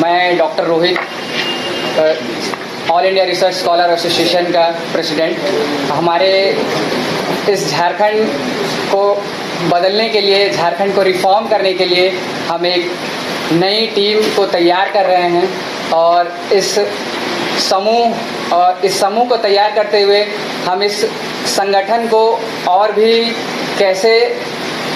मैं doctor Rohit, all India research scholar association का president. हमारे इस झारखंड को बदलने के लिए, झारखंड को रिफॉर्म करने के लिए हम एक नई टीम को तैयार कर रहे हैं और इस समूह को तैयार करते हुए हम इस संगठन को और भी कैसे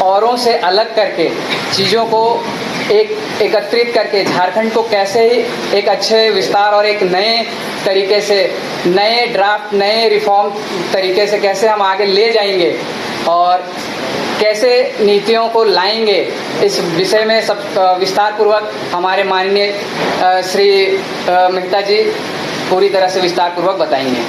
औरों से अलग करके चीज़ों को एकत्रित करके झारखंड को कैसे ही एक अच्छे विस्तार और एक नए तरीके से, नए ड्राफ्ट, नए रिफॉर्म तरीके से कैसे हम आगे ले जाएंगे और कैसे नीतियों को लाएंगे, इस विषय में सब विस्तार पूर्वक हमारे माननीय श्री मेहता जी पूरी तरह से विस्तार पूर्वक बताएंगे।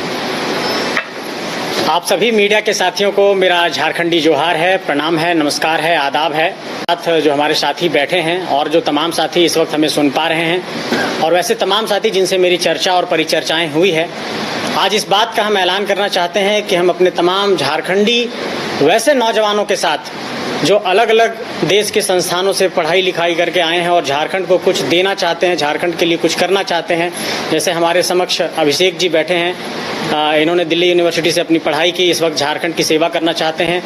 आप सभी मीडिया के साथियों को मेरा झारखंडी जोहार है, प्रणाम है, नमस्कार है, आदाब है। साथ जो हमारे साथी बैठे हैं और जो तमाम साथी इस वक्त हमें सुन पा रहे हैं और वैसे तमाम साथी जिनसे मेरी चर्चा और परिचर्चाएं हुई है, आज इस बात का हम ऐलान करना चाहते हैं कि हम अपने तमाम झारखंडी वैसे नौजवानों के साथ जो अलग अलग देश के संस्थानों से पढ़ाई लिखाई करके आए हैं और झारखंड को कुछ देना चाहते हैं, झारखंड के लिए कुछ करना चाहते हैं, जैसे हमारे समक्ष अभिषेक जी बैठे हैं, इन्होंने दिल्ली यूनिवर्सिटी से अपनी पढ़ाई की, इस वक्त झारखंड की सेवा करना चाहते हैं।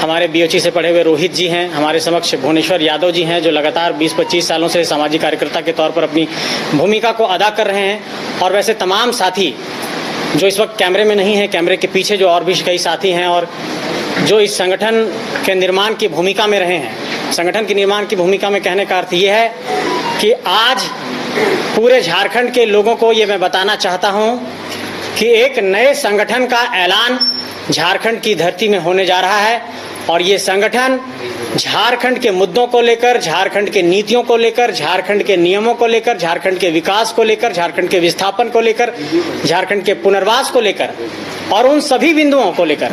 हमारे बीओची से पढ़े हुए रोहित जी हैं, हमारे समक्ष भुवनेश्वर यादव जी हैं जो लगातार 20-25 सालों से सामाजिक कार्यकर्ता के तौर पर अपनी भूमिका को अदा कर रहे हैं। और वैसे तमाम साथी जो इस वक्त कैमरे में नहीं हैं, कैमरे के पीछे जो और भी कई साथी हैं और जो इस संगठन के निर्माण की भूमिका में रहे हैं। संगठन के निर्माण की भूमिका में कहने का अर्थ ये है कि आज पूरे झारखंड के लोगों को ये मैं बताना चाहता हूँ कि एक नए संगठन का ऐलान झारखंड की धरती में होने जा रहा है और ये संगठन झारखंड के मुद्दों को लेकर, झारखंड के नीतियों को लेकर, झारखंड के नियमों को लेकर, झारखंड के विकास को लेकर, झारखंड के विस्थापन को लेकर, झारखंड के पुनर्वास को लेकर और उन सभी बिंदुओं को लेकर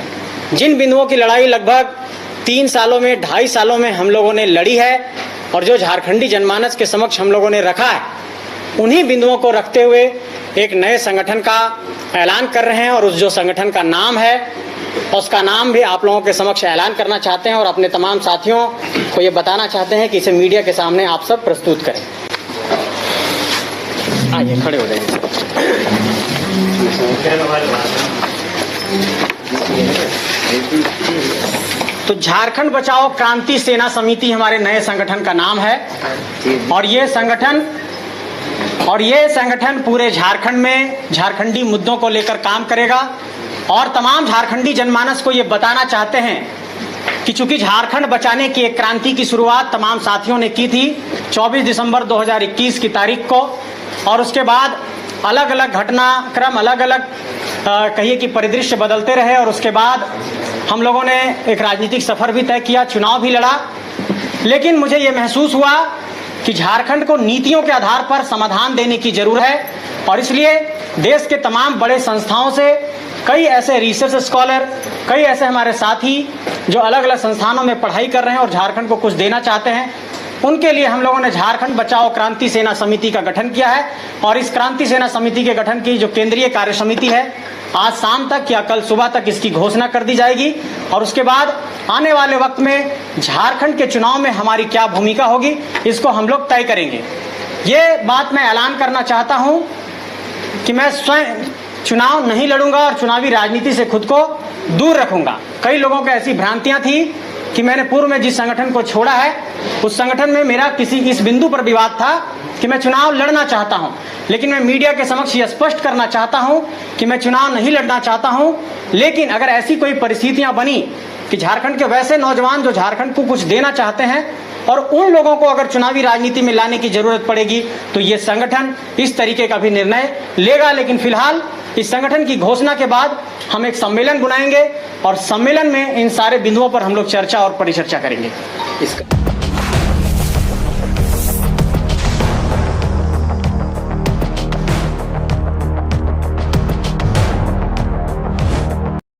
जिन बिंदुओं की लड़ाई लगभग 3 सालों में, 2.5 सालों में हम लोगों ने लड़ी है और जो झारखंडी जनमानस के समक्ष हम लोगों ने रखा है, उन्हीं बिंदुओं को रखते हुए एक नए संगठन का ऐलान कर रहे हैं और उस जो संगठन का नाम है उसका नाम भी आप लोगों के समक्ष ऐलान करना चाहते हैं और अपने तमाम साथियों को ये बताना चाहते हैं कि इसे मीडिया के सामने आप सब प्रस्तुत करें। आइए खड़े हो जाइए। तो झारखंड बचाओ क्रांति सेना समिति हमारे नए संगठन का नाम है और ये संगठन पूरे झारखंड में झारखंडी मुद्दों को लेकर काम करेगा और तमाम झारखंडी जनमानस को ये बताना चाहते हैं कि चूंकि झारखंड बचाने की एक क्रांति की शुरुआत तमाम साथियों ने की थी 24 दिसंबर 2021 की तारीख को और उसके बाद अलग अलग घटनाक्रम, अलग अलग कहिए कि परिदृश्य बदलते रहे और उसके बाद हम लोगों ने एक राजनीतिक सफर भी तय किया, चुनाव भी लड़ा। लेकिन मुझे ये महसूस हुआ कि झारखंड को नीतियों के आधार पर समाधान देने की जरूरत है और इसलिए देश के तमाम बड़े संस्थाओं से कई ऐसे रिसर्च स्कॉलर, कई ऐसे हमारे साथी जो अलग अलग संस्थानों में पढ़ाई कर रहे हैं और झारखंड को कुछ देना चाहते हैं, उनके लिए हम लोगों ने झारखंड बचाओ क्रांति सेना समिति का गठन किया है और इस क्रांति सेना समिति के गठन की जो केंद्रीय कार्य समिति है, आज शाम तक या कल सुबह तक इसकी घोषणा कर दी जाएगी और उसके बाद आने वाले वक्त में झारखंड के चुनाव में हमारी क्या भूमिका होगी इसको हम लोग तय करेंगे। ये बात मैं ऐलान करना चाहता हूं कि मैं स्वयं चुनाव नहीं लड़ूंगा और चुनावी राजनीति से खुद को दूर रखूंगा। कई लोगों को ऐसी भ्रांतियां थी कि मैंने पूर्व में जिस संगठन को छोड़ा है उस संगठन में मेरा किसी इस बिंदु पर विवाद था कि मैं चुनाव लड़ना चाहता हूं, लेकिन मैं मीडिया के समक्ष यह स्पष्ट करना चाहता हूं कि मैं चुनाव नहीं लड़ना चाहता हूं। लेकिन अगर ऐसी कोई परिस्थितियां बनी कि झारखंड के वैसे नौजवान जो झारखंड को कुछ देना चाहते हैं और उन लोगों को अगर चुनावी राजनीति में लाने की जरूरत पड़ेगी तो ये संगठन इस तरीके का भी निर्णय लेगा। लेकिन फिलहाल इस संगठन की घोषणा के बाद हम एक सम्मेलन बुलाएंगे और सम्मेलन में इन सारे बिंदुओं पर हम लोग चर्चा और परिचर्चा करेंगे। इसका